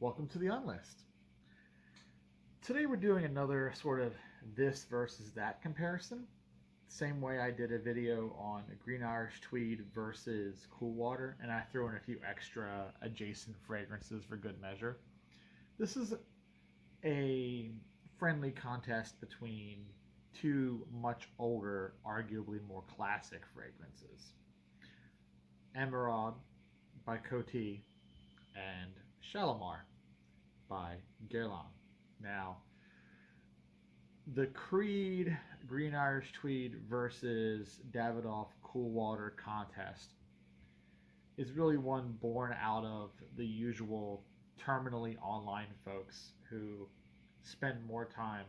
Welcome to the Unlist. Today we're doing another sort of this versus that comparison. Same way I did a video on Green Irish Tweed versus Cool Water, and I threw in a few extra adjacent fragrances for good measure. This is a friendly contest between two much older, arguably more classic fragrances. Emeraude by Coty and Shalomar by Guerlain. Now, the Creed Green Irish Tweed versus Davidoff Cool Water contest is really one born out of the usual terminally online folks who spend more time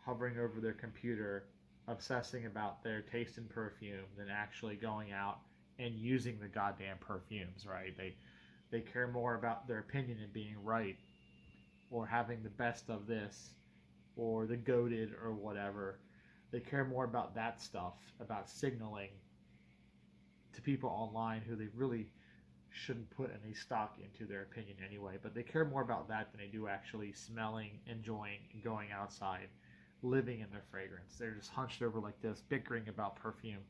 hovering over their computer obsessing about their taste in perfume than actually going out and using the goddamn perfumes, right? They care more about their opinion and being right, or having the best of this, or the goated, or whatever. They care more about that stuff, about signaling to people online who they really shouldn't put any stock into their opinion anyway, but they care more about that than they do actually smelling, enjoying, and going outside, living in their fragrance. They're just hunched over like this, bickering about perfume.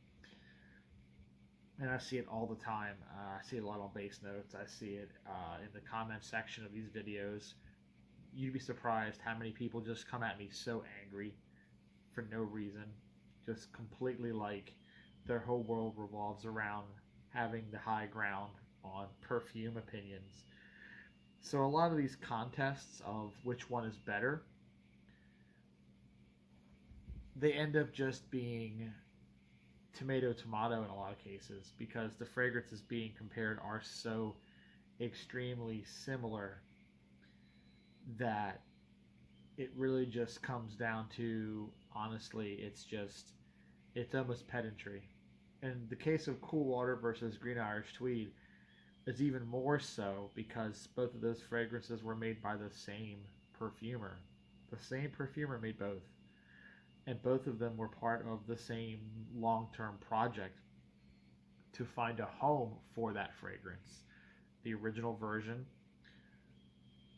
And I see it all the time. I see it a lot on base notes. I see it in the comment section of these videos. You'd be surprised how many people just come at me so angry for no reason. Just completely like their whole world revolves around having the high ground on perfume opinions. So a lot of these contests of which one is better, they end up just being tomato in a lot of cases, because the fragrances being compared are so extremely similar that it really just comes down to, honestly, it's almost pedantry. In the case of Cool Water versus Green Irish Tweed, it's even more so because both of those fragrances were made by the same perfumer. The same perfumer made both. And both of them were part of the same long-term project to find a home for that fragrance. The original version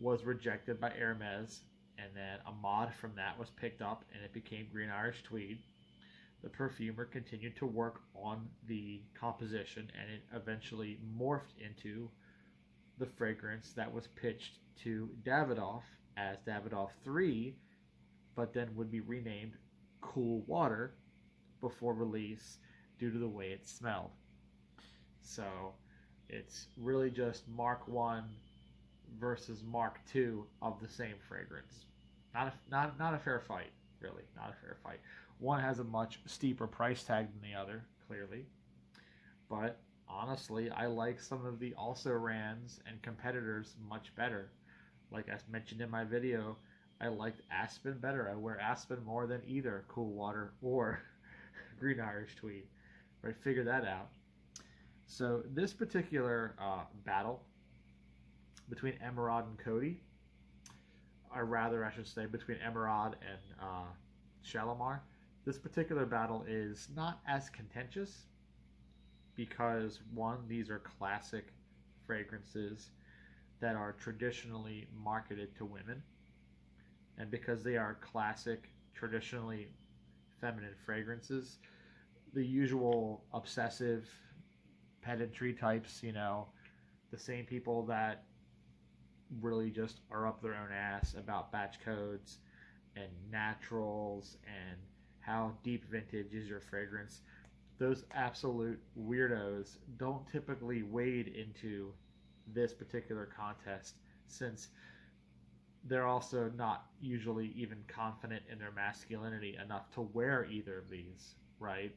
was rejected by Hermes, and then a mod from that was picked up and it became Green Irish Tweed. The perfumer continued to work on the composition, and it eventually morphed into the fragrance that was pitched to Davidoff as Davidoff 3, but then would be renamed Cool Water before release due to the way it smelled. So it's really just Mark 1 versus Mark 2 of the same fragrance. Not a fair fight, really. Not a fair fight. One has a much steeper price tag than the other, clearly. But honestly, I like some of the also-rans and competitors much better. Like I mentioned in my video, I liked Aspen better. I wear Aspen more than either Cool Water or Green Irish Tweed. Right, figure that out. So this particular battle between Emeraude and Coty, or rather I should say between Emeraude and Shalomar, this particular battle is not as contentious because, one, these are classic fragrances that are traditionally marketed to women. And because they are classic, traditionally feminine fragrances, the usual obsessive pedantry types, the same people that really just are up their own ass about batch codes and naturals and how deep vintage is your fragrance, those absolute weirdos don't typically wade into this particular contest, since they're also not usually even confident in their masculinity enough to wear either of these, right?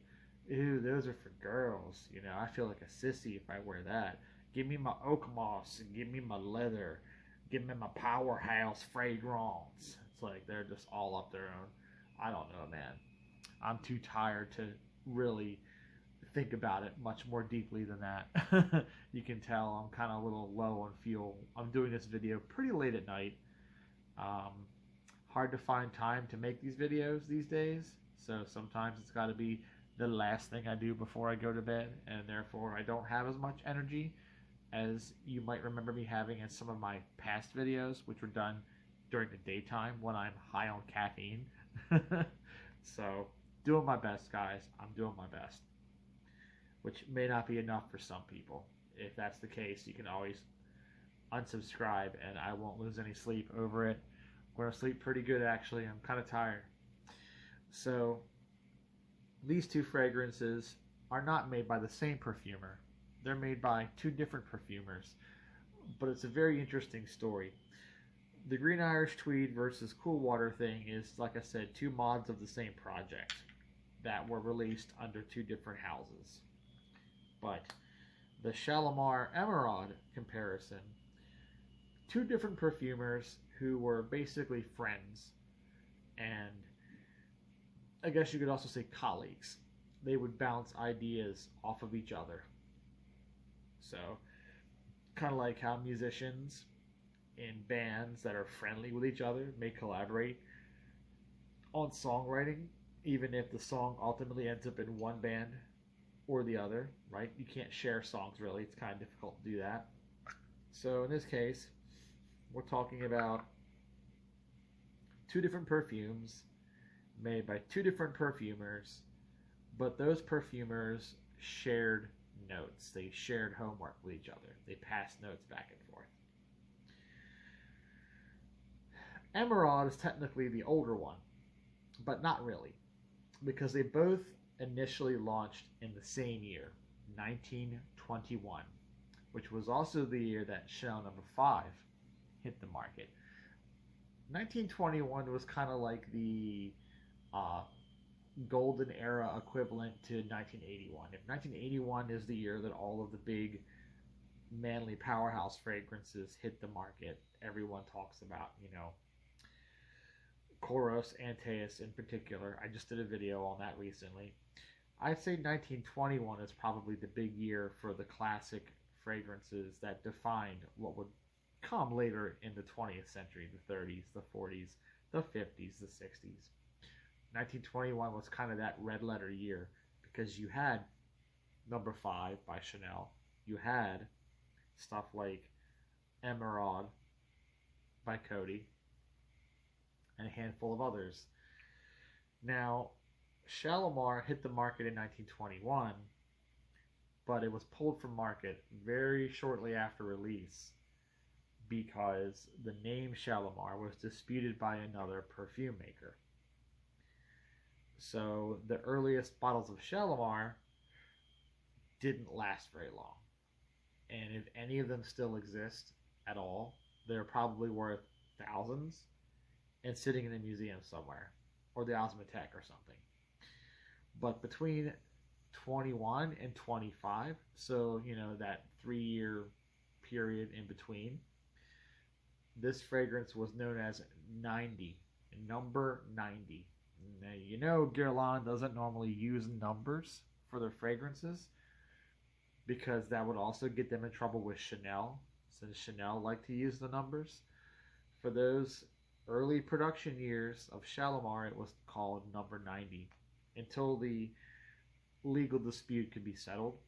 Ew, those are for girls. I feel like a sissy if I wear that. Give me my oak moss, and give me my leather, give me my powerhouse fragrance. It's like they're just all up their own. I don't know, man. I'm too tired to really think about it much more deeply than that. You can tell I'm kind of a little low on fuel. I'm doing this video pretty late at night. Hard to find time to make these videos these days, so sometimes it's got to be the last thing I do before I go to bed, and therefore I don't have as much energy as you might remember me having in some of my past videos, which were done during the daytime when I'm high on caffeine. So, doing my best, guys. I'm doing my best. Which may not be enough for some people. If that's the case, you can always unsubscribe and I won't lose any sleep over it. I'm going to sleep pretty good, actually. I'm kind of tired. So, these two fragrances are not made by the same perfumer. They're made by two different perfumers. But it's a very interesting story. The Green Irish Tweed versus Cool Water thing is, like I said, two mods of the same project that were released under two different houses. But the Shalomar Emeraude comparison, two different perfumers who were basically friends, and I guess you could also say colleagues. They would bounce ideas off of each other. So, kind of like how musicians in bands that are friendly with each other may collaborate on songwriting, even if the song ultimately ends up in one band or the other, right? You can't share songs really. It's kind of difficult to do that. So in this case, we're talking about two different perfumes made by two different perfumers, but those perfumers shared notes. They shared homework with each other. They passed notes back and forth. Emeraude is technically the older one, but not really, because they both initially launched in the same year, 1921, which was also the year that Chanel No. 5 hit the market. 1921 was kind of like the golden era equivalent to 1981. If 1981 is the year that all of the big manly powerhouse fragrances hit the market, everyone talks about, Koros, Antaeus in particular. I just did a video on that recently. I'd say 1921 is probably the big year for the classic fragrances that defined what would come later in the 20th century, the 30s, the 40s, the 50s, the 60s. 1921 was kind of that red letter year because you had No. 5 by Chanel. You had stuff like Emeraude by Coty and a handful of others. Now, Shalomar hit the market in 1921, but it was pulled from market very shortly after release because the name Shalomar was disputed by another perfume maker. So the earliest bottles of Shalomar didn't last very long. And if any of them still exist at all, they're probably worth thousands and sitting in a museum somewhere, or the Osmothèque or something. But between 21 and 25, so that 3-year period in between, this fragrance was known as 90, number 90. Now, Guerlain doesn't normally use numbers for their fragrances because that would also get them in trouble with Chanel, since Chanel liked to use the numbers. For those early production years of Shalomar, it was called number 90 until the legal dispute could be settled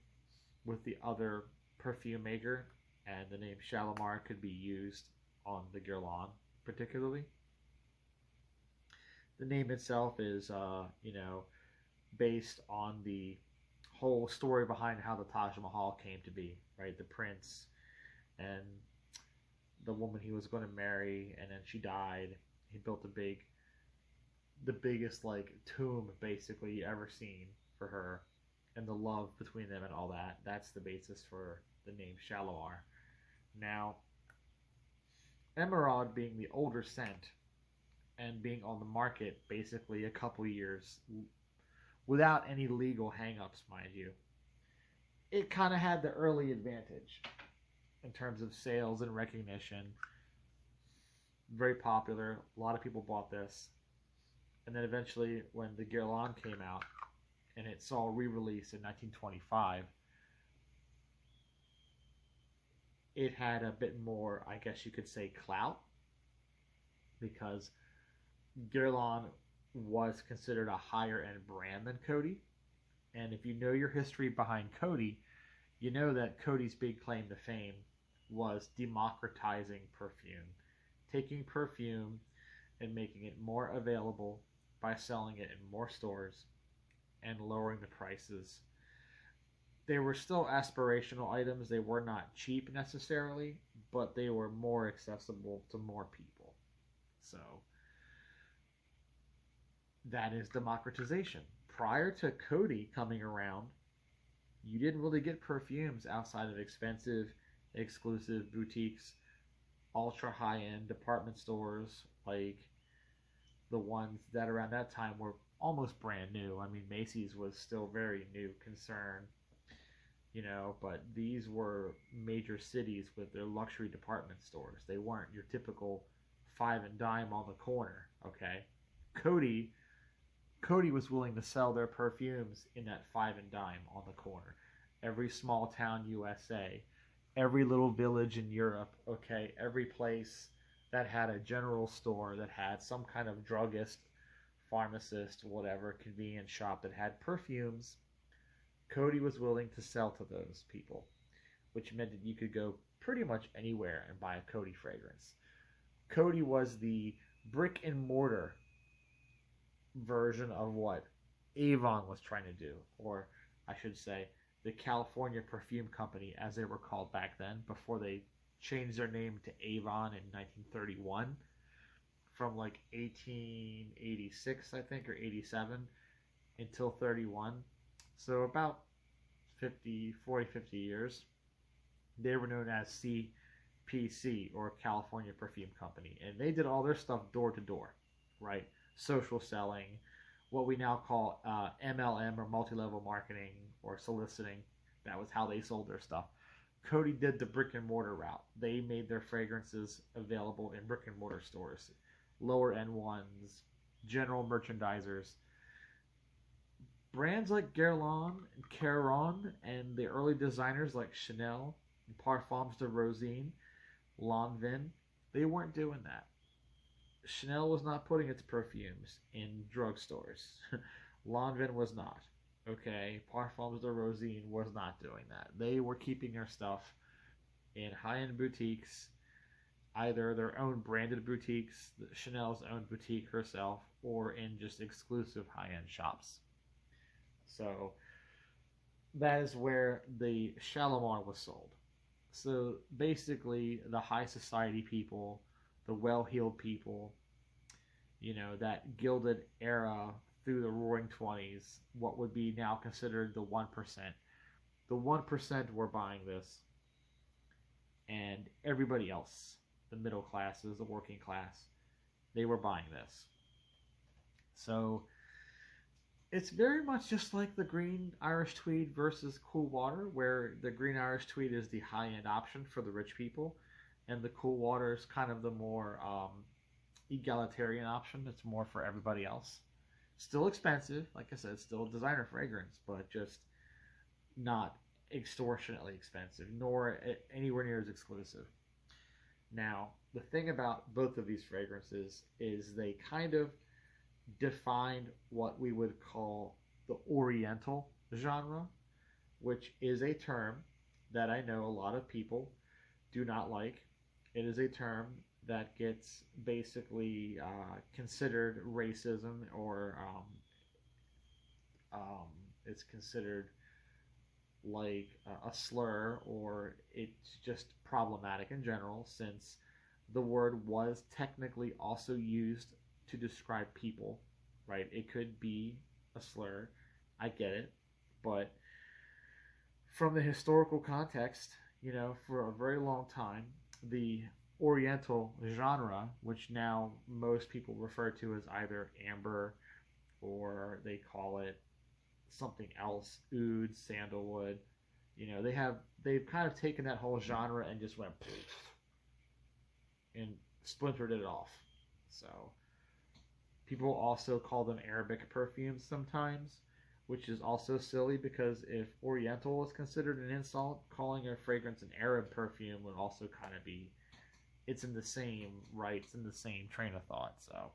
with the other perfume maker, and the name Shalomar could be used on the Guerlain particularly. The name itself is, based on the whole story behind how the Taj Mahal came to be, right? The prince and the woman he was going to marry, and then she died. He built the biggest tomb basically you ever seen for her, and the love between them and all that. That's the basis for the name Shalomar. Now, Emeraude being the older scent and being on the market basically a couple years without any legal hang-ups, mind you, it kind of had the early advantage in terms of sales and recognition. Very popular. A lot of people bought this. And then eventually, when the Guerlain came out and it saw re-release in 1925, it had a bit more, I guess you could say, clout, because Guerlain was considered a higher end brand than Coty. And if you know your history behind Coty, You know that Coty's big claim to fame was democratizing perfume, taking perfume and making it more available by selling it in more stores and lowering the prices. They were still aspirational items. They were not cheap necessarily, but they were more accessible to more people. So that is democratization. Prior to Coty coming around, you didn't really get perfumes outside of expensive, exclusive boutiques, ultra high end department stores like the ones that around that time were almost brand new. I mean, Macy's was still very new concern, but these were major cities with their luxury department stores. They weren't your typical five and dime on the corner, okay? Coty Coty was willing to sell their perfumes in that five and dime on the corner. Every small town USA, every little village in Europe, okay, every place that had a general store that had some kind of druggist, pharmacist, whatever, convenience shop that had perfumes, Coty was willing to sell to those people, which meant that you could go pretty much anywhere and buy a Coty fragrance. Coty was the brick and mortar version of what Avon was trying to do, or I should say, the California Perfume Company, as they were called back then, before they changed their name to Avon in 1931, from like 1886, I think, or 87 until 31. So about 50 years, they were known as CPC, or California Perfume Company, and they did all their stuff door to door, right? Social selling, what we now call MLM, or multi-level marketing, or soliciting. That was how they sold their stuff. Coty did the brick and mortar route. They made their fragrances available in brick and mortar stores, lower end ones, general merchandisers. Brands like Guerlain and Caron and the early designers like Chanel and Parfums de Rosine, Lanvin, they weren't doing that. Chanel was not putting its perfumes in drugstores. Lanvin was not. Okay, Parfums de Rosine was not doing that. They were keeping their stuff in high-end boutiques, either their own branded boutiques, Chanel's own boutique herself, or in just exclusive high-end shops. So that is where the Shalomar was sold. So basically, the high society people, the well-heeled people, that gilded era through the roaring 20s, what would be now considered the 1%. The 1% were buying this, and everybody else, the middle classes, the working class, they were buying this. So it's very much just like the green Irish tweed versus cool water, where the green Irish tweed is the high-end option for the rich people, and the cool water is kind of the more egalitarian option. It's more for everybody else. Still expensive, like I said, still a designer fragrance, but just not extortionately expensive, nor anywhere near as exclusive. Now, the thing about both of these fragrances is they kind of defined what we would call the oriental genre, which is a term that I know a lot of people do not like. It is a term that gets basically considered racism, or it's considered like a slur, or it's just problematic in general, since the word was technically also used to describe people, right? It could be a slur, I get it, but from the historical context, for a very long time, the oriental genre, which now most people refer to as either amber, or they call it something else, oud, sandalwood, they've kind of taken that whole genre and just went and splintered it off. So people also call them Arabic perfumes sometimes, which is also silly, because if oriental is considered an insult, calling a fragrance an Arab perfume would also kind of be, it's in the same train of thought. So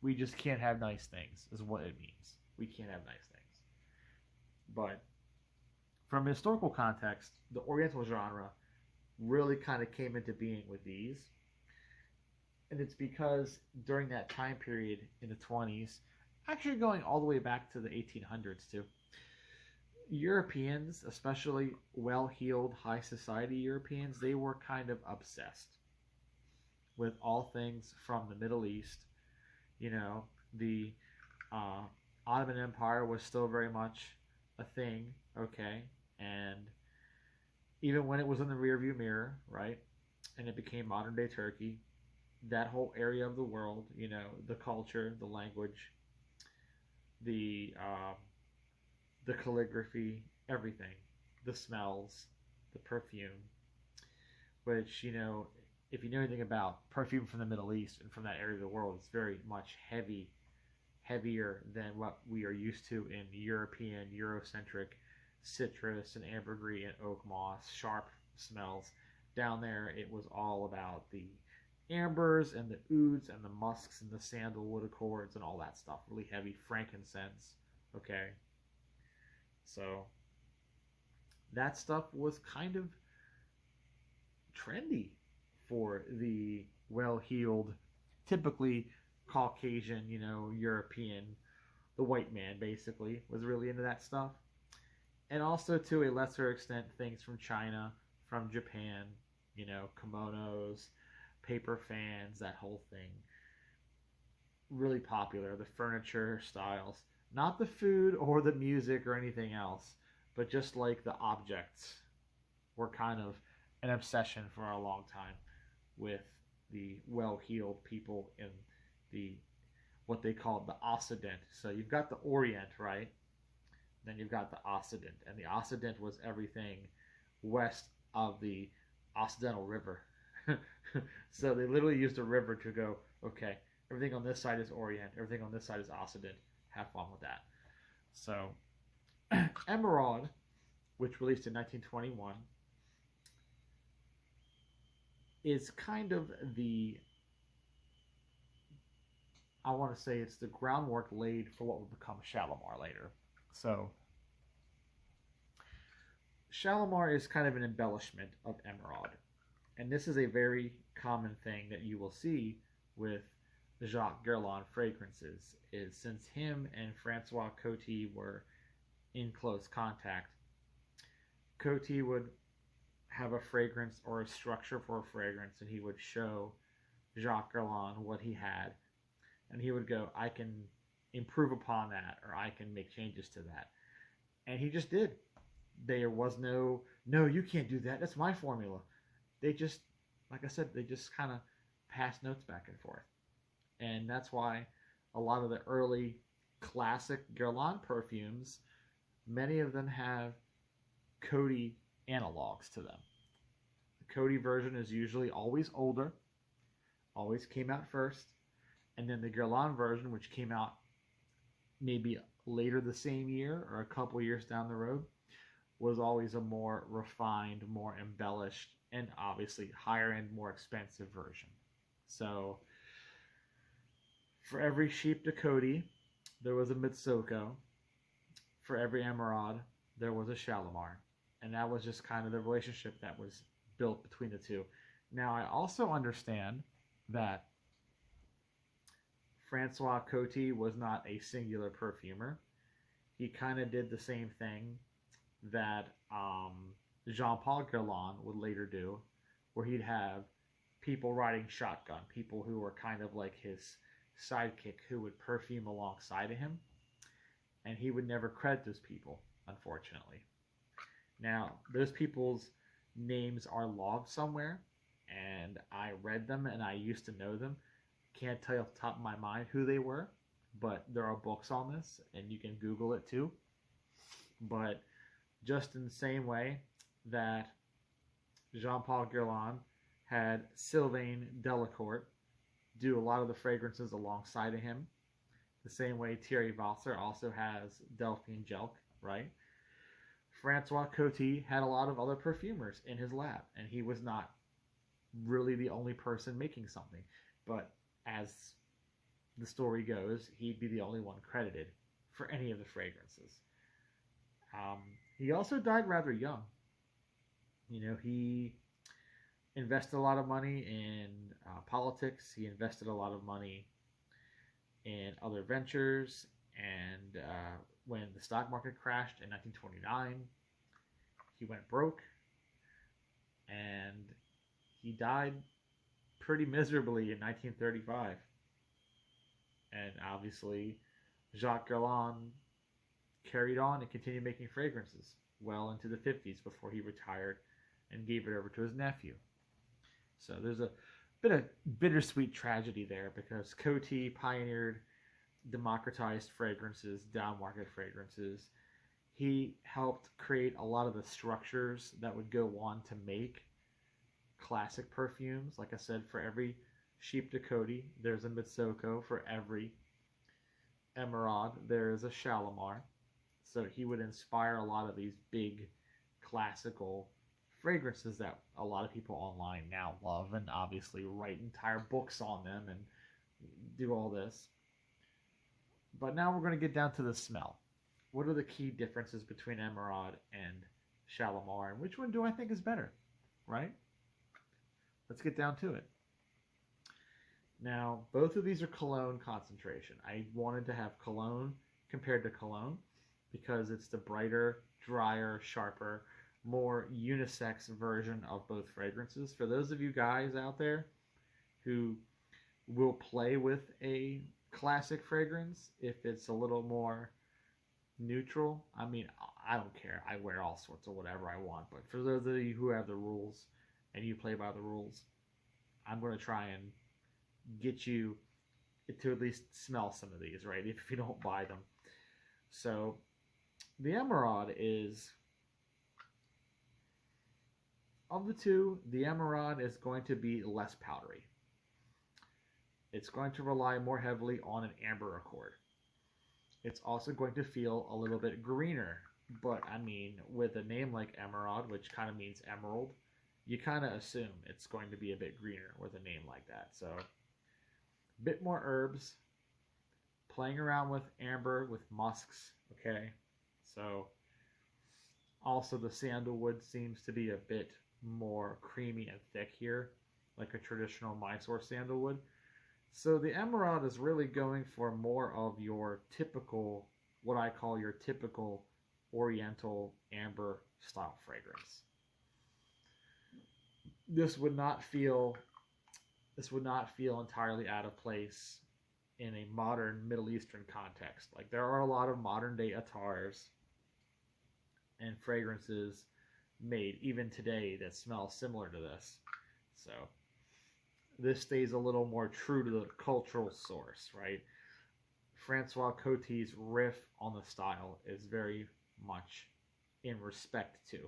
we just can't have nice things, is what it means. We can't have nice things. But from a historical context, the oriental genre really kind of came into being with these. And it's because during that time period in the 20s, actually going all the way back to the 1800s too, Europeans, especially well heeled, high society Europeans, they were kind of obsessed with all things from the Middle East. You know, the uh, Ottoman Empire was still very much a thing, okay? And even when it was in the rearview mirror, right? And it became modern day Turkey, that whole area of the world, you know, the culture, the language, the the calligraphy, everything, the smells, the perfume, which, you know, if you know anything about perfume from the Middle East and from that area of the world, it's very much heavier than what we are used to in European, Eurocentric citrus and ambergris and oak moss, sharp smells. Down there, it was all about the ambers and the ouds and the musks and the sandalwood accords and all that stuff. Really heavy frankincense. Okay. So that stuff was kind of trendy for the well-heeled, typically Caucasian, you know, European, the white man basically was really into that stuff. And also to a lesser extent things from China, from Japan, you know, kimonos, paper fans, that whole thing. Really popular, the furniture styles. Not the food or the music or anything else, but just like the objects were kind of an obsession for a long time with the well-heeled people in the what they call the Occident. So you've got the Orient, right? Then you've got the Occident, and the Occident was everything west of the Occidental River. So they literally used a river to go, okay, everything on this side is Orient, everything on this side is Occident. Have fun with that. So, Emeraude, which released in 1921, is kind of the, I want to say it's the groundwork laid for what would become Shalomar later. So, Shalomar is kind of an embellishment of Emeraude. And this is a very common thing that you will see with Jacques Guerlain fragrances, is since him and Francois Coty were in close contact, Coty would have a fragrance or a structure for a fragrance, and he would show Jacques Guerlain what he had, and he would go, I can improve upon that, or I can make changes to that. And he just did. There was no, you can't do that, that's my formula. They just, like I said, they just kind of passed notes back and forth. And that's why a lot of the early classic Guerlain perfumes, many of them have Coty analogs to them. The Coty version is usually always older, always came out first, and then the Guerlain version, which came out maybe later the same year or a couple years down the road, was always a more refined, more embellished, and obviously higher end, more expensive version. So for every sheep to Coty, there was a Mitsoko. For every Emeraude, there was a Shalomar. And that was just kind of the relationship that was built between the two. Now, I also understand that Francois Coty was not a singular perfumer. He kind of did the same thing that Jean-Paul Guerlain would later do, where he'd have people riding shotgun, people who were kind of like his sidekick who would perfume alongside of him, and he would never credit those people, unfortunately. Now, those people's names are logged somewhere, and I read them and I used to know them. Can't tell you off the top of my mind who they were, but there are books on this, and you can Google it too. But just in the same way that Jean-Paul Guerlain had Sylvain Delacourt do a lot of the fragrances alongside of him, the same way Thierry Valser also has Delphine Jelk, right? Francois Coty had a lot of other perfumers in his lab, and he was not really the only person making something. But as the story goes, he'd be the only one credited for any of the fragrances. He also died rather young. He invested a lot of money in politics. He invested a lot of money in other ventures. And when the stock market crashed in 1929, he went broke and he died pretty miserably in 1935. And obviously, Jacques Guerlain carried on and continued making fragrances well into the 50s before he retired and gave it over to his nephew. So there's a bit of bittersweet tragedy there because Coty pioneered democratized fragrances, down market fragrances. He helped create a lot of the structures that would go on to make classic perfumes. Like I said, for every Sheep de Coty, there's a Mitsoko. For every Emeraude, there is a Shalomar. So he would inspire a lot of these big classical fragrances that a lot of people online now love and obviously write entire books on them and do all this. But now we're going to get down to the smell. What are the key differences between Emeraude and Shalomar, and which one do I think is better, right? Let's get down to it. Now, both of these are cologne concentration. I wanted to have cologne compared to cologne because it's the brighter, drier, sharper, more unisex version of both fragrances. For those of you guys out there who will play with a classic fragrance, if it's a little more neutral, I mean, I don't care. I wear all sorts of whatever I want. But for those of you who have the rules and you play by the rules, I'm going to try and get you to at least smell some of these, right? If you don't buy them. So the Emeraude is, of the two, the Emeraude is going to be less powdery. It's going to rely more heavily on an amber accord. It's also going to feel a little bit greener, but I mean, with a name like Emeraude, which kind of means emerald, you kind of assume it's going to be a bit greener with a name like that. So, a bit more herbs, playing around with amber, with musks, okay? So, also the sandalwood seems to be a bit more creamy and thick here, like a traditional Mysore sandalwood. So the Emeraude is really going for more of your typical, what I call your typical oriental amber style fragrance. This would not feel entirely out of place in a modern Middle Eastern context. Like, there are a lot of modern day attars and fragrances made even today that smell similar to this. So this stays a little more true to the cultural source, right? Francois Coty's riff on the style is very much in respect to,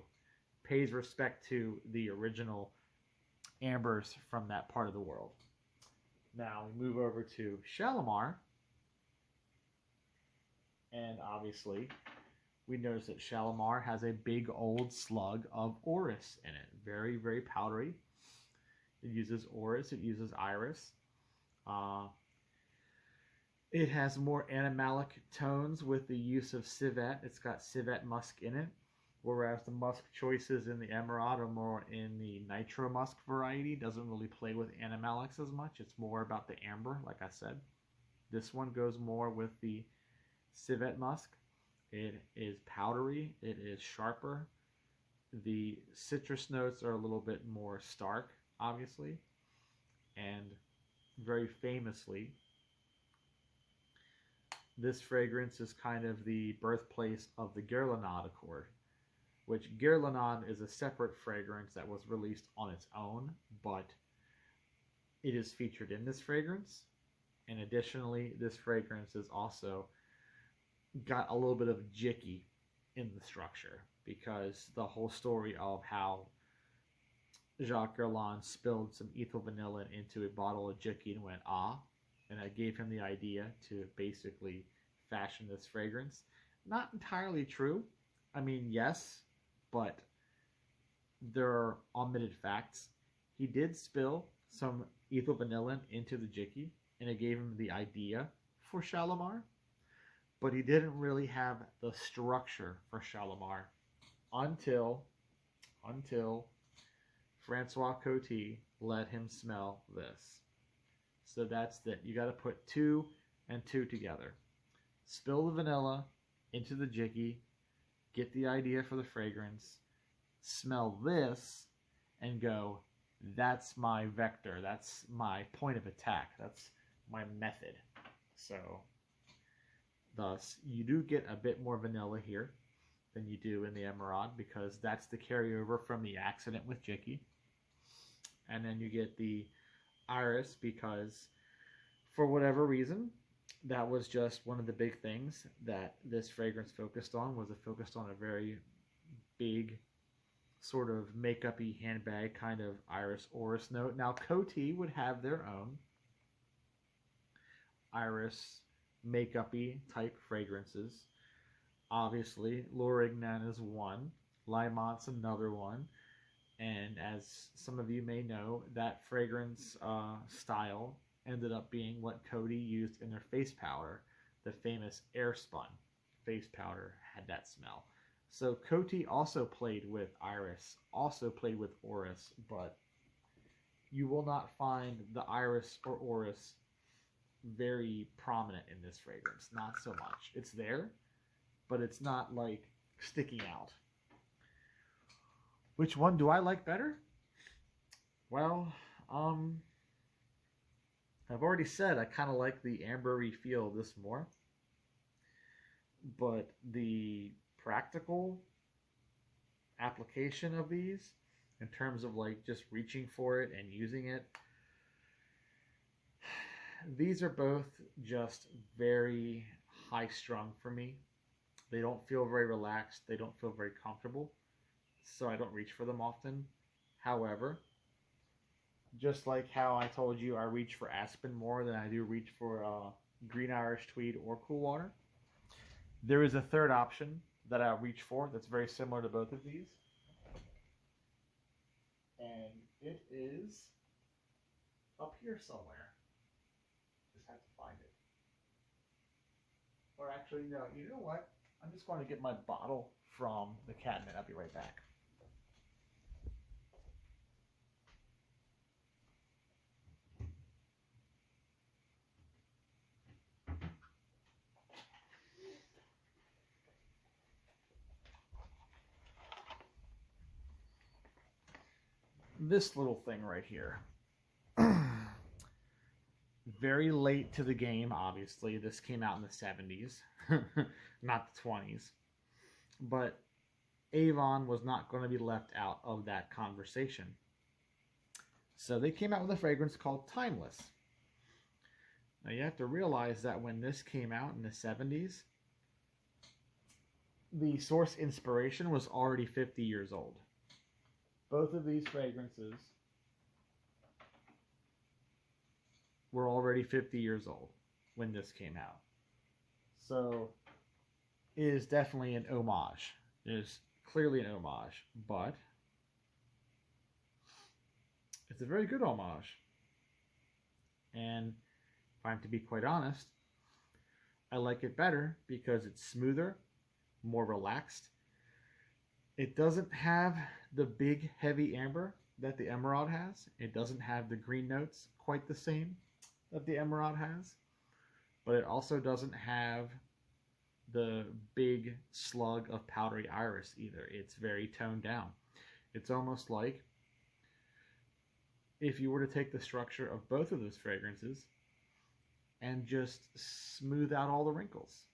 pays respect to the original ambers from that part of the world. Now we move over to Shalomar, and obviously we notice that Shalomar has a big old slug of orris in it. Very, very powdery. It uses orris, it uses iris. It has more animalic tones with the use of civet. It's got civet musk in it, whereas the musk choices in the Emeraude are more in the nitro musk variety. Doesn't really play with animalics as much. It's more about the amber, like I said. This one goes more with the civet musk. It is powdery. It is sharper. The citrus notes are a little bit more stark, obviously, and very famously, this fragrance is kind of the birthplace of the Guerlain accord, which Guerlain is a separate fragrance that was released on its own, but it is featured in this fragrance. And additionally, this fragrance is also got a little bit of jicky in the structure, because the whole story of how Jacques Guerlain spilled some ethyl vanillin into a bottle of jicky and went, ah, and I gave him the idea to basically fashion this fragrance. Not entirely true. I mean, yes, but there are omitted facts. He did spill some ethyl vanillin into the jicky, and it gave him the idea for Shalomar, but he didn't really have the structure for Shalomar until Francois Coty let him smell this. So that's that. You got to put 2 and 2 together. Spill the vanilla into the jiggy, get the idea for the fragrance, smell this, and go, that's my vector, that's my point of attack, that's my method. So thus, you do get a bit more vanilla here than you do in the Emeraude, because that's the carryover from the accident with Jicky. And then you get the iris because, for whatever reason, that was just one of the big things that this fragrance focused on. Was it focused on a very big sort of makeup-y handbag kind of iris orris note. Now Coty would have their own iris makeup-y type fragrances. Obviously, L'Orignan is one, Limon's another one, and as some of you may know, that fragrance style ended up being what Coty used in their face powder. The famous Airspun face powder had that smell. So Coty also played with iris, also played with orris, but you will not find the iris or orris very prominent in this fragrance. Not so much. It's there, but it's not like sticking out. Which one do I like better? Well, I've already said I kind of like the ambery feel of this more, but the practical application of these, in terms of like just reaching for it and using it, these are both just very high strung for me. They don't feel very relaxed. They don't feel very comfortable. So I don't reach for them often. However, just like how I told you I reach for Aspen more than I do reach for Green Irish Tweed or Cool Water, there is a third option that I reach for that's very similar to both of these. And it is up here somewhere. Just have to find it. Or actually, no, you know what? I'm just going to get my bottle from the cabinet. I'll be right back. This little thing right here. Very late to the game, obviously. This came out in the 70s, not the 20s. But Avon was not going to be left out of that conversation. So they came out with a fragrance called Timeless. Now you have to realize that when this came out in the 70s, the source inspiration was already 50 years old. Both of these fragrances were already 50 years old when this came out. So it is definitely an homage. It is clearly an homage, but it's a very good homage. And if I'm to be quite honest, I like it better because it's smoother, more relaxed. It doesn't have the big heavy amber that the Emeraude has. It doesn't have the green notes quite the same that the Emeraude has, but it also doesn't have the big slug of powdery iris either. It's very toned down. It's almost like if you were to take the structure of both of those fragrances and just smooth out all the wrinkles.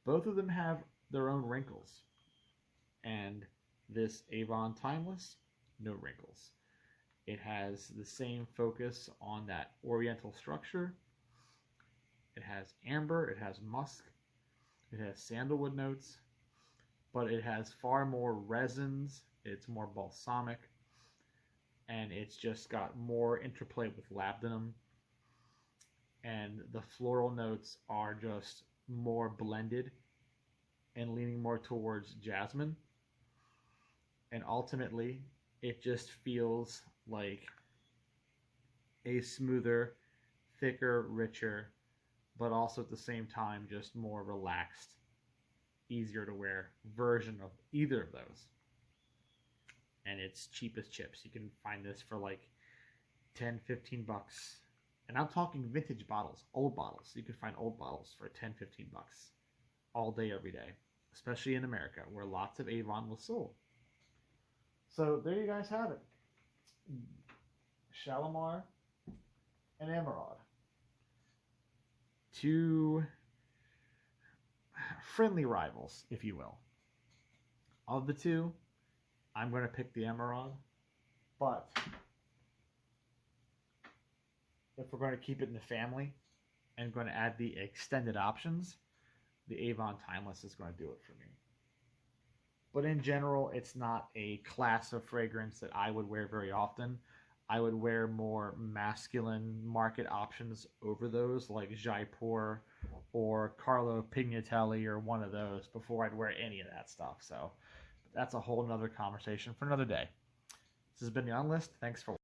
Both of them have their own wrinkles. And this Avon Timeless, no wrinkles. It has the same focus on that oriental structure. It has amber, it has musk, it has sandalwood notes, but it has far more resins, it's more balsamic, and it's just got more interplay with labdanum, and the floral notes are just more blended and leaning more towards jasmine. And ultimately, it just feels like a smoother, thicker, richer, but also at the same time just more relaxed easier to wear version of either of those. And it's cheap as chips. You can find this for like 10, 15 bucks. And I'm talking vintage bottles, old bottles. You can find old bottles for 10, 15 bucks all day, every day, especially in America where lots of Avon was sold. So there you guys have it. Shalomar and Emeraude. Two friendly rivals, if you will. Of the two, I'm going to pick the Emeraude, but if we're going to keep it in the family and going to add the extended options, the Avon Timeless is going to do it for me. But in general, it's not a class of fragrance that I would wear very often. I would wear more masculine market options over those, like Jaipur or Carlo Pignatelli or one of those, before I'd wear any of that stuff. So that's a whole nother conversation for another day. This has been the On List. Thanks for watching.